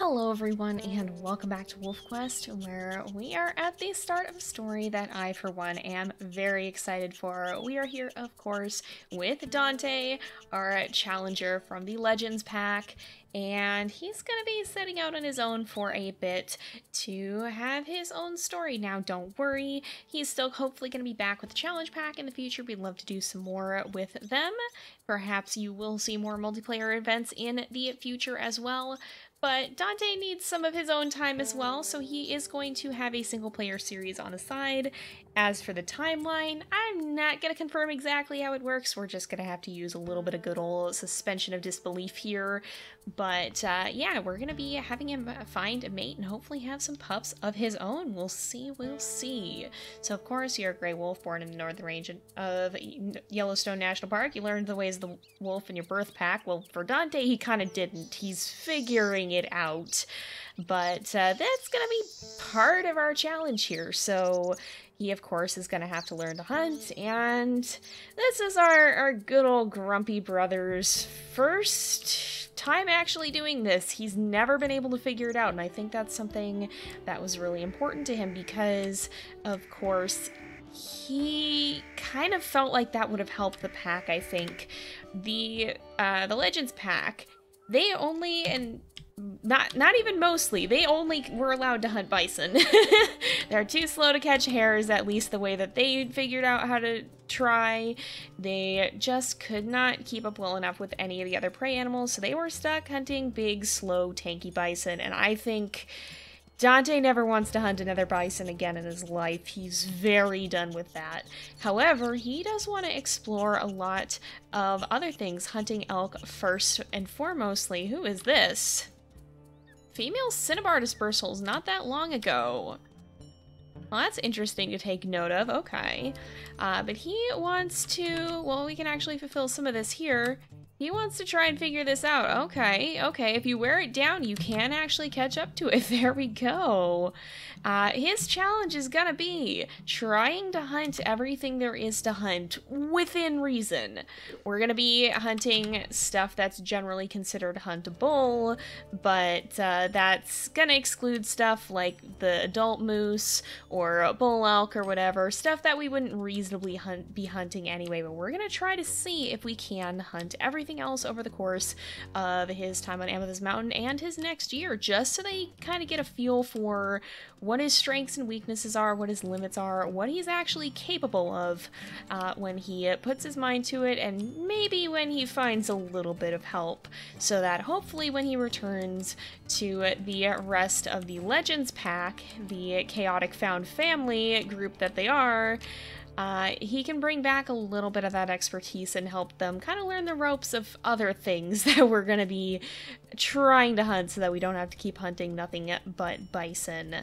Hello everyone and welcome back to Wolf Quest, where we are at the start of a story that I for one am very excited for. We are here of course with Dante, our challenger from the Legends pack, and he's gonna be setting out on his own for a bit to have his own story. Now don't worry, he's still hopefully gonna be back with the challenge pack in the future. We'd love to do some more with them. Perhaps you will see more multiplayer events in the future as well. But Dante needs some of his own time as well, so he is going to have a single-player series on the side. As for the timeline, I'm not going to confirm exactly how it works. We're just going to have to use a little bit of good old suspension of disbelief here. But yeah, we're going to be having him find a mate and hopefully have some pups of his own. We'll see, we'll see. So of course, you're a gray wolf born in the northern range of Yellowstone National Park. You learned the ways of the wolf in your birth pack. Well, for Dante, he kind of didn't. He's figuring it out. But that's gonna be part of our challenge here. So he, of course, is going to have to learn to hunt, and this is our good old grumpy brother's first time actually doing this. He's never been able to figure it out, and I think that's something that was really important to him because, of course, he kind of felt like that would have helped the pack, I think. The Legends pack, they only, and not even mostly, they only were allowed to hunt bison. They're too slow to catch hares, at least the way that they figured out how to try. They just could not keep up well enough with any of the other prey animals, so they were stuck hunting big, slow, tanky bison, and I think Dante never wants to hunt another bison again in his life. He's very done with that. However, he does want to explore a lot of other things, hunting elk first and foremostly. Who is this? Female cinnabar dispersals not that long ago. Well, that's interesting to take note of. Okay. But he wants to, well, we can actually fulfill some of this here. He wants to try and figure this out. Okay, okay. If you wear it down, you can actually catch up to it. There we go. His challenge is gonna be trying to hunt everything there is to hunt within reason. We're gonna be hunting stuff that's generally considered huntable, but that's gonna exclude stuff like the adult moose or bull elk or whatever, stuff that we wouldn't reasonably be hunting anyway, but we're gonna try to see if we can hunt everything else over the course of his time on Amethyst Mountain and his next year, just so they kind of get a feel for what his strengths and weaknesses are, what his limits are, what he's actually capable of when he puts his mind to it, and maybe when he finds a little bit of help, so that hopefully when he returns to the rest of the Legends pack, the chaotic found family group that they are, he can bring back a little bit of that expertise and help them kind of learn the ropes of other things that we're going to be trying to hunt so that we don't have to keep hunting nothing but bison.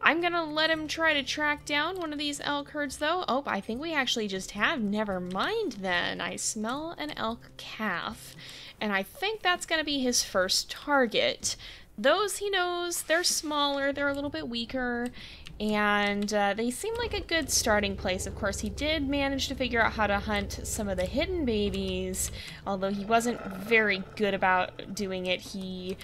I'm going to let him try to track down one of these elk herds, though. Oh, I think we actually just have. Never mind, then. I smell an elk calf, and I think that's going to be his first target. Those he knows, they're smaller, they're a little bit weaker, and they seem like a good starting place. Of course, he did manage to figure out how to hunt some of the hidden babies, although he wasn't very good about doing it. He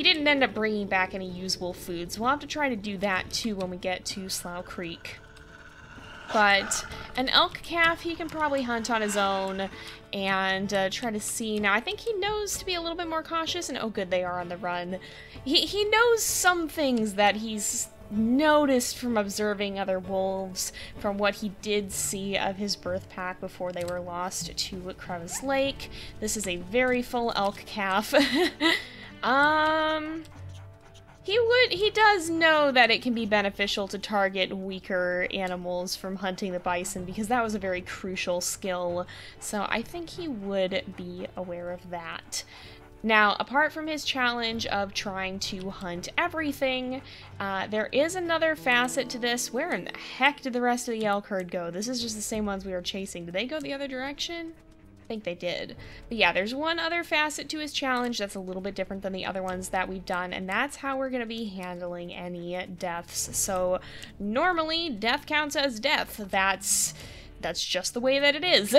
didn't end up bringing back any usable foods. We'll have to try to do that too when we get to Slough Creek. But an elk calf he can probably hunt on his own and try to see. Now, I think he knows to be a little bit more cautious, and oh good, they are on the run. He knows some things that he's noticed from observing other wolves, from what he did see of his birth pack before they were lost to Crevice Lake. This is a very full elk calf. He does know that it can be beneficial to target weaker animals from hunting the bison, because that was a very crucial skill, so I think he would be aware of that. Now, apart from his challenge of trying to hunt everything, there is another facet to this. Where in the heck did the rest of the elk herd go? This is just the same ones we were chasing. Did they go the other direction? I think they did. But yeah, there's one other facet to his challenge that's a little bit different than the other ones that we've done, and that's how we're going to be handling any deaths. So normally, death counts as death. that's just the way that it is.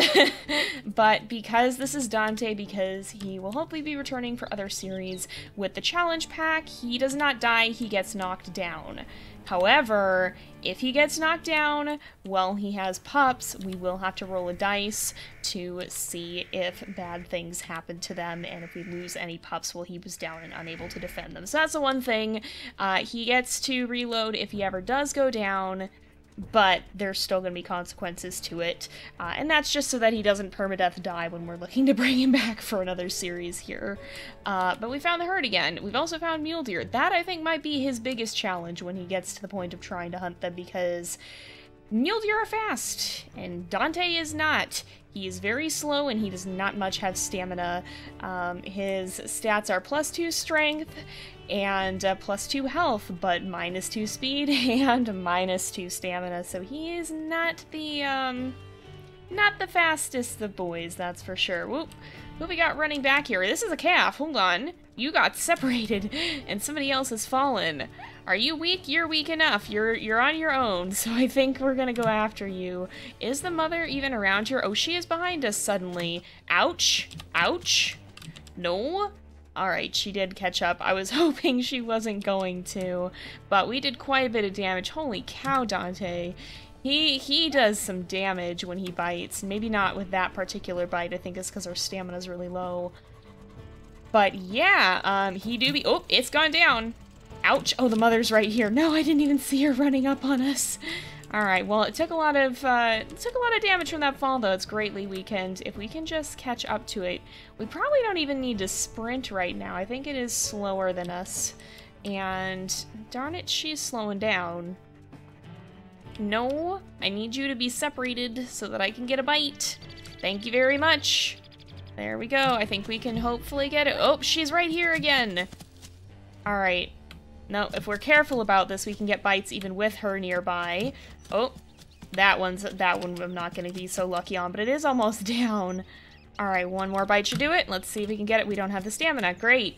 But because this is Dante, because he will hopefully be returning for other series with the challenge pack, he does not die, he gets knocked down. However, if he gets knocked down while he has pups, we will have to roll a dice to see if bad things happen to them and if we lose any pups while he was down and unable to defend them. So that's the one thing. He gets to reload if he ever does go down, but there's still going to be consequences to it. And that's just so that he doesn't permadeath die when we're looking to bring him back for another series here. But we found the herd again. We've also found mule deer. That, I think, might be his biggest challenge when he gets to the point of trying to hunt them, because mule deer are fast, and Dante is not. He is very slow, and he does not much have stamina. His stats are +2 strength, and +2 health, but -2 speed and -2 stamina, so he is not the fastest of boys, that's for sure. Whoop. Who we got running back here? This is a calf. Hold on. You got separated, and somebody else has fallen. Are you weak? You're weak enough. You're on your own, so I think we're gonna go after you. Is the mother even around here? Oh, she is behind us suddenly. Ouch. Ouch. No. Alright, she did catch up. I was hoping she wasn't going to, but we did quite a bit of damage. Holy cow, Dante. He does some damage when he bites. Maybe not with that particular bite. I think it's because our stamina's really low. But yeah, he do be— oh, it's gone down. Ouch. Oh, the mother's right here. No, I didn't even see her running up on us. Alright, well, it took a lot of damage from that fall, though. It's greatly weakened. If we can just catch up to it, we probably don't even need to sprint right now. I think it is slower than us. And darn it, she's slowing down. No, I need you to be separated so that I can get a bite. Thank you very much. There we go. I think we can hopefully get it. Oh, she's right here again. Alright. No, if we're careful about this, we can get bites even with her nearby. Oh, that one I'm not going to be so lucky on, but it is almost down. Alright, one more bite should do it. Let's see if we can get it. We don't have the stamina. Great.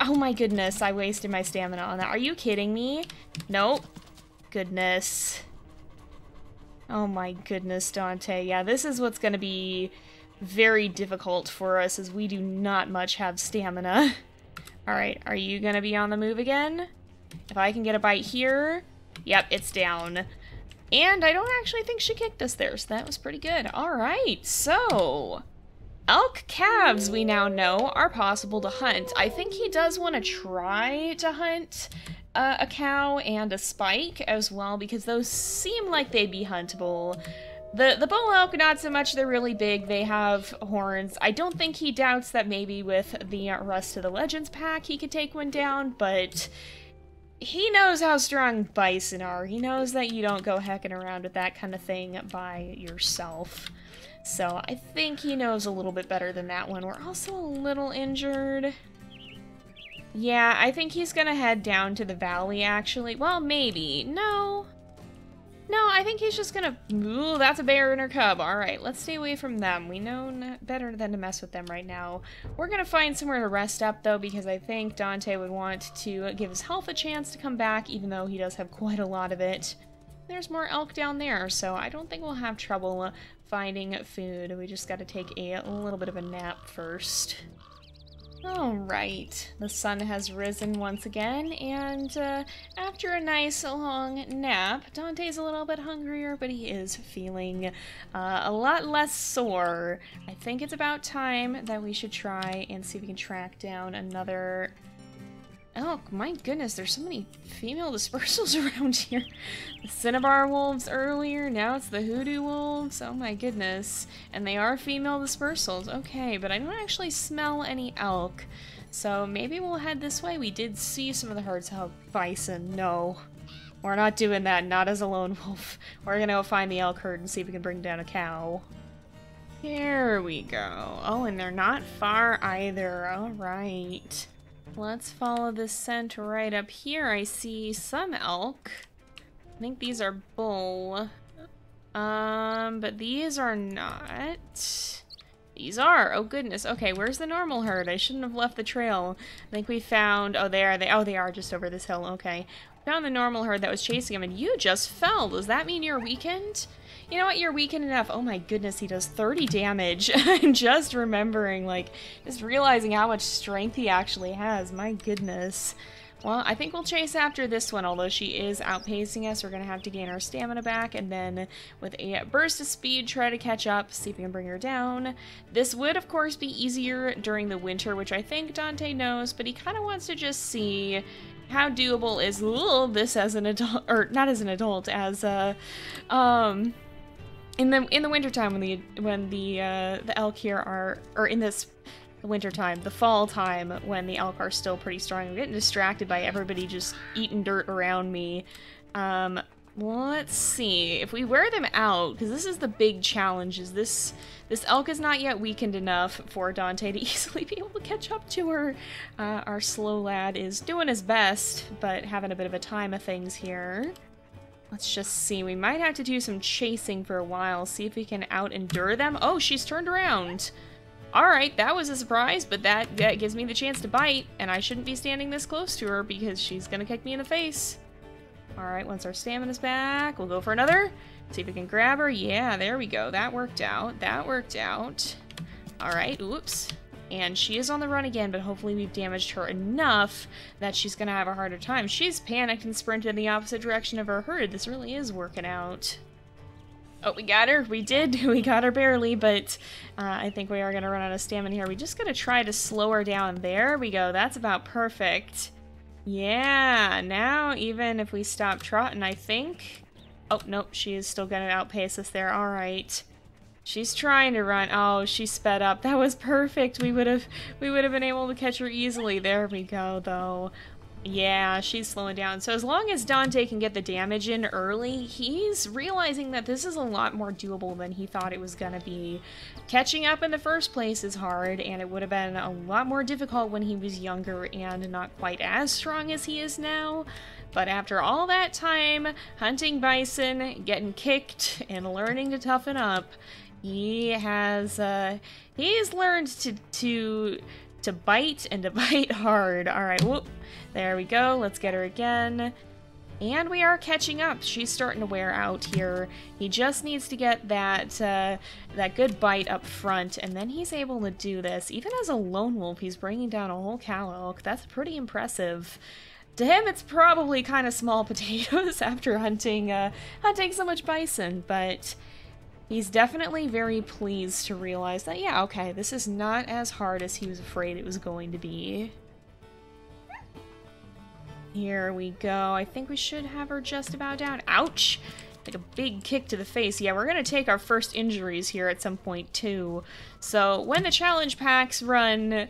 Oh my goodness, I wasted my stamina on that. Are you kidding me? Nope. Goodness. Oh my goodness, Dante. Yeah, this is what's going to be very difficult for us, as we do not much have stamina. Alright, are you gonna be on the move again? If I can get a bite here... Yep, it's down. And I don't actually think she kicked us there, so that was pretty good. Alright, so... elk calves, we now know, are possible to hunt. I think he does want to try to hunt a cow and a spike as well, because those seem like they'd be huntable. The bull elk, not so much. They're really big. They have horns. I don't think he doubts that maybe with the rest of the Legends pack he could take one down, but he knows how strong bison are. He knows that you don't go hecking around with that kind of thing by yourself. So I think he knows a little bit better than that one. We're also a little injured. Yeah, I think he's gonna head down to the valley, actually. Well, maybe. No, I think he's just gonna... ooh, that's a bear and her cub. Alright, let's stay away from them. We know better than to mess with them right now. We're gonna find somewhere to rest up, though, because I think Dante would want to give his health a chance to come back, even though he does have quite a lot of it. There's more elk down there, so I don't think we'll have trouble finding food. We just gotta take a little bit of a nap first. Alright, the sun has risen once again, and after a nice long nap, Dante's a little bit hungrier, but he is feeling a lot less sore. I think it's about time that we should try and see if we can track down another... oh my goodness, there's so many female dispersals around here. The Cinnabar wolves earlier, now it's the hoodoo wolves. Oh my goodness. And they are female dispersals. Okay, but I don't actually smell any elk. So maybe we'll head this way. We did see some of the herds of bison. No, we're not doing that, not as a lone wolf. We're gonna go find the elk herd and see if we can bring down a cow. Here we go. Oh, and they're not far either. Alright. Let's follow this scent right up here. I see some elk. I think these are bull. But these are not. These are. Oh goodness. Okay, where's the normal herd? I shouldn't have left the trail. I think we found... oh, there they... oh, they are just over this hill. Okay. Found the normal herd that was chasing him, and you just fell. Does that mean you're weakened? You know what? You're weakened enough. Oh my goodness, he does 30 damage. I'm just remembering, like, just realizing how much strength he actually has. My goodness. Well, I think we'll chase after this one, although she is outpacing us. We're going to have to gain our stamina back, and then with a burst of speed, try to catch up, see if we can bring her down. This would, of course, be easier during the winter, which I think Dante knows, but he kind of wants to just see how doable is this as an adult, or not as an adult, as a, in the wintertime when the elk here are, or in this wintertime, the fall time when the elk are still pretty strong. I'm getting distracted by everybody just eating dirt around me. Let's see if we wear them out, because this is the big challenge. Is this elk is not yet weakened enough for Dante to easily be able to catch up to her. Our slow lad is doing his best, but having a bit of a time of things here. Let's just see. We might have to do some chasing for a while, see if we can out-endure them. Oh, she's turned around. Alright, that was a surprise, but that gives me the chance to bite, and I shouldn't be standing this close to her because she's gonna kick me in the face. Alright, once our stamina's back, we'll go for another. See if we can grab her. Yeah, there we go. That worked out. That worked out. Alright, oops. And she is on the run again, but hopefully we've damaged her enough that she's gonna have a harder time. She's panicked and sprinted in the opposite direction of her herd. This really is working out. Oh, we got her. We did. We got her barely, but I think we are going to run out of stamina here. We just got to try to slow her down. There we go. That's about perfect. Yeah, now even if we stop trotting, I think... Oh, nope, she is still going to outpace us there. All right. She's trying to run. Oh, she sped up. That was perfect. We would have been able to catch her easily. There we go, though. Yeah, she's slowing down. So as long as Dante can get the damage in early, he's realizing that this is a lot more doable than he thought it was gonna be. Catching up in the first place is hard, and it would have been a lot more difficult when he was younger and not quite as strong as he is now. But after all that time hunting bison, getting kicked, and learning to toughen up, he's learned to bite and to bite hard. All right, whoop. There we go. Let's get her again. And we are catching up. She's starting to wear out here. He just needs to get that that good bite up front, and then he's able to do this. Even as a lone wolf, he's bringing down a whole cow elk. That's pretty impressive. To him, it's probably kind of small potatoes after hunting so much bison, but he's definitely very pleased to realize that, yeah, okay, this is not as hard as he was afraid it was going to be. Here we go. I think we should have her just about down. Ouch! Like a big kick to the face. Yeah, we're gonna take our first injuries here at some point, too. So, when the challenge packs run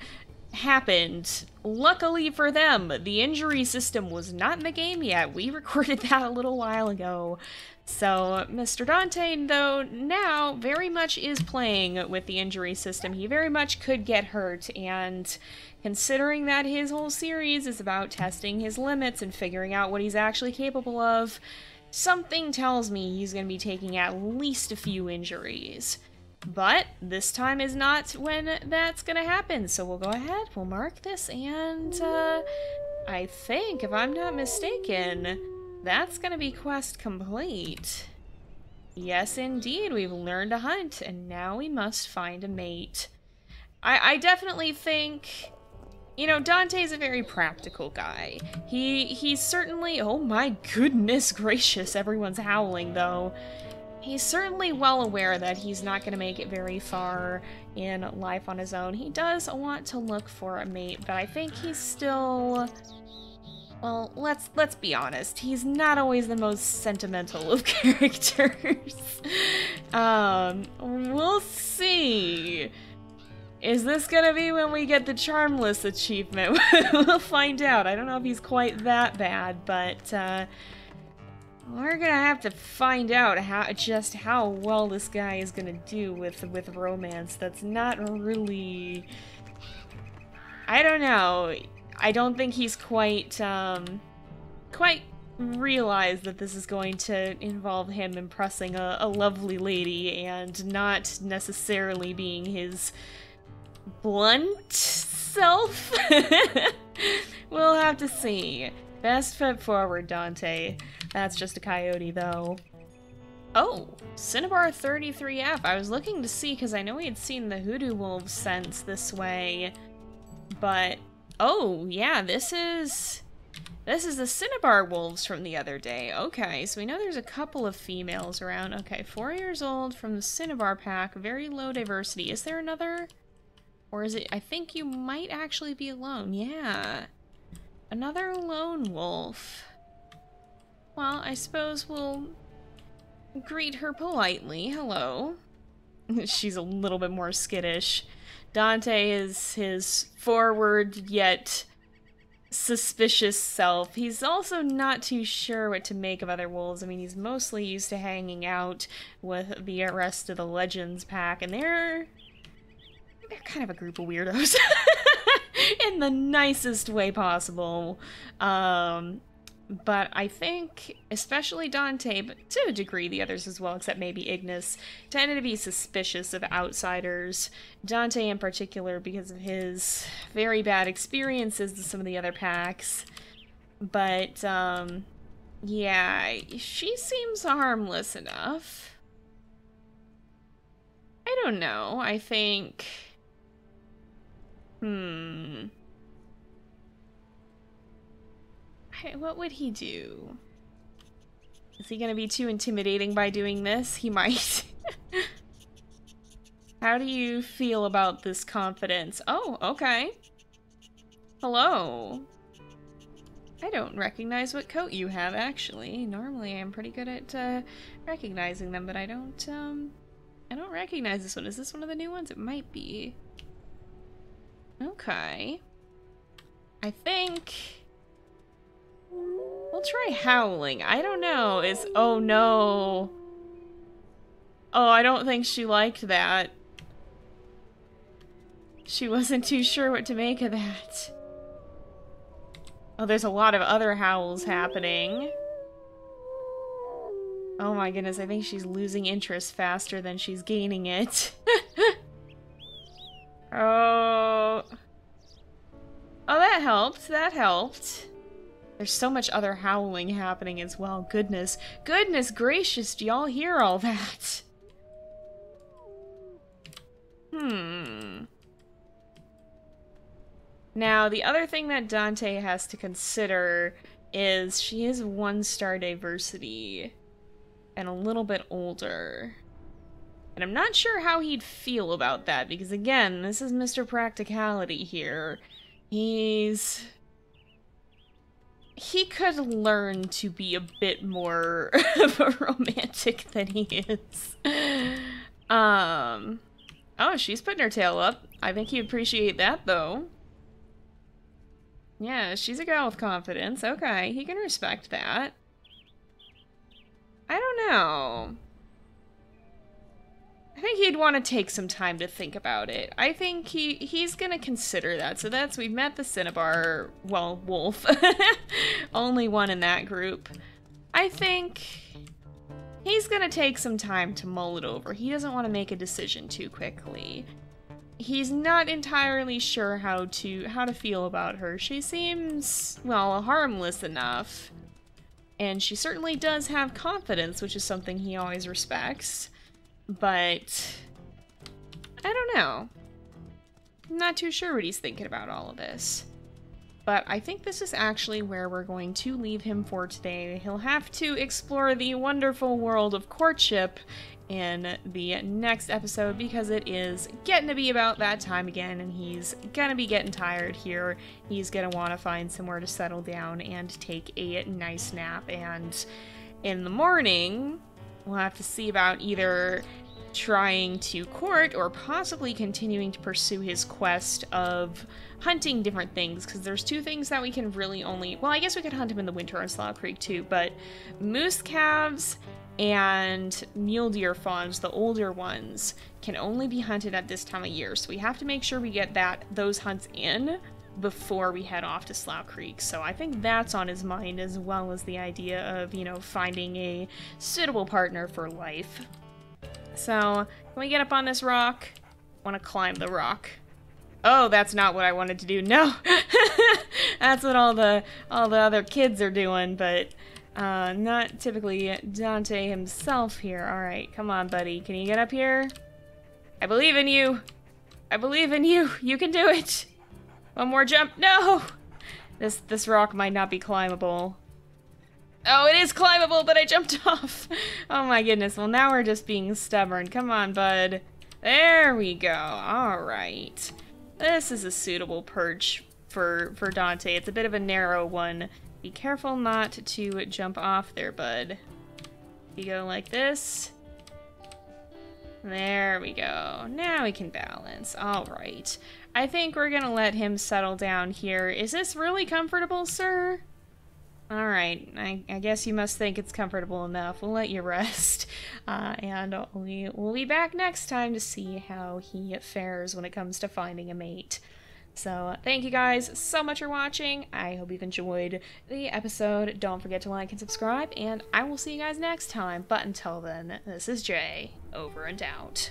happened, luckily for them, the injury system was not in the game yet. We recorded that a little while ago. So, Mr. Dante, though, now very much is playing with the injury system. He very much could get hurt, and considering that his whole series is about testing his limits and figuring out what he's actually capable of, something tells me he's going to be taking at least a few injuries. But this time is not when that's going to happen, so we'll go ahead, we'll mark this, and I think, if I'm not mistaken, that's going to be quest complete. Yes, indeed, we've learned to hunt, and now we must find a mate. I definitely think, you know, Dante's a very practical guy. He's certainly, oh my goodness gracious, everyone's howling though. He's certainly well aware that he's not going to make it very far in life on his own. He does want to look for a mate, but I think he's still... Well, let's be honest. He's not always the most sentimental of characters. We'll see. Is this gonna be when we get the Charmless achievement? We'll find out. I don't know if he's quite that bad, but we're gonna have to find out how well this guy is gonna do with romance. That's not really... I don't know. I don't think he's quite realized that this is going to involve him impressing a lovely lady and not necessarily being his blunt self. We'll have to see. Best foot forward, Dante. That's just a coyote, though. Oh, Cinnabar 33F. I was looking to see, because I know we had seen the Hoodoo Wolves sense this way, but... Oh, yeah, this is the Cinnabar Wolves from the other day. Okay, so we know there's a couple of females around. Okay, 4 years old from the Cinnabar pack. Very low diversity. Is there another? Or is it... I think you might actually be alone. Yeah. Another lone wolf. Well, I suppose we'll greet her politely. Hello. She's a little bit more skittish. Dante is his forward yet suspicious self. He's also not too sure what to make of other wolves. I mean, he's mostly used to hanging out with the rest of the Legends pack, and they're kind of a group of weirdos. In the nicest way possible. But I think, especially Dante, but to a degree the others as well, except maybe Ignis, tended to be suspicious of outsiders. Dante in particular because of his very bad experiences with some of the other packs. But, yeah, she seems harmless enough. I don't know, I think... What would he do? Is he gonna be too intimidating by doing this? He might. How do you feel about this confidence? Oh, okay. Hello. I don't recognize what coat you have, actually. Normally I'm pretty good at recognizing them, but I don't recognize this one. Is this one of the new ones? It might be. Okay. I think... We'll try howling. I don't know. Oh no. Oh, I don't think she liked that. She wasn't too sure what to make of that. Oh, there's a lot of other howls happening. Oh my goodness, I think she's losing interest faster than she's gaining it. Oh. Oh, that helped. That helped. There's so much other howling happening as well. Goodness. Goodness gracious, do y'all hear all that? Now, the other thing that Dante has to consider is she is 1-star diversity and a little bit older. And I'm not sure how he'd feel about that, because again, this is Mr. Practicality here. He could learn to be a bit more of a romantic than he is. Oh, she's putting her tail up. I think he'd appreciate that, though. Yeah, she's a gal with confidence. Okay, he can respect that. I don't know. I think he'd want to take some time to think about it. I think he's gonna consider that. So we've met the Cinnabar, well, wolf. Only one in that group. I think he's gonna take some time to mull it over. He doesn't want to make a decision too quickly. He's not entirely sure how to feel about her. She seems, well, harmless enough. And she certainly does have confidence, which is something he always respects. But I don't know. I'm not too sure what he's thinking about all of this. But I think this is actually where we're going to leave him for today. He'll have to explore the wonderful world of courtship in the next episode, because it is getting to be about that time again, and he's gonna be getting tired here. He's gonna want to find somewhere to settle down and take a nice nap, and in the morning we'll have to see about either trying to court or possibly continuing to pursue his quest of hunting different things, because there's two things that we can really only... Well, I guess we could hunt him in the winter on Slough Creek too, but moose calves and mule deer fawns, the older ones, can only be hunted at this time of year, so we have to make sure we get those hunts in before we head off to Slough Creek. So I think that's on his mind, as well as the idea of, you know, finding a suitable partner for life. So, can we get up on this rock? I want to climb the rock. Oh, that's not what I wanted to do. No! That's what all the other kids are doing, but Not typically Dante himself here. Alright, come on, buddy. Can you get up here? I believe in you! I believe in you! You can do it! One more jump. No! This rock might not be climbable. Oh, it is climbable, but I jumped off! Oh my goodness, well now we're just being stubborn. Come on, bud. There we go. Alright. This is a suitable perch for Dante. It's a bit of a narrow one. Be careful not to jump off there, bud. You go like this. There we go. Now we can balance. Alright. I think we're gonna let him settle down here. Is this really comfortable, sir? Alright. I guess you must think it's comfortable enough. We'll let you rest. And we'll be back next time to see how he fares when it comes to finding a mate. So, thank you guys so much for watching. I hope you've enjoyed the episode. Don't forget to like and subscribe, and I will see you guys next time. But until then, this is Jay, over and out.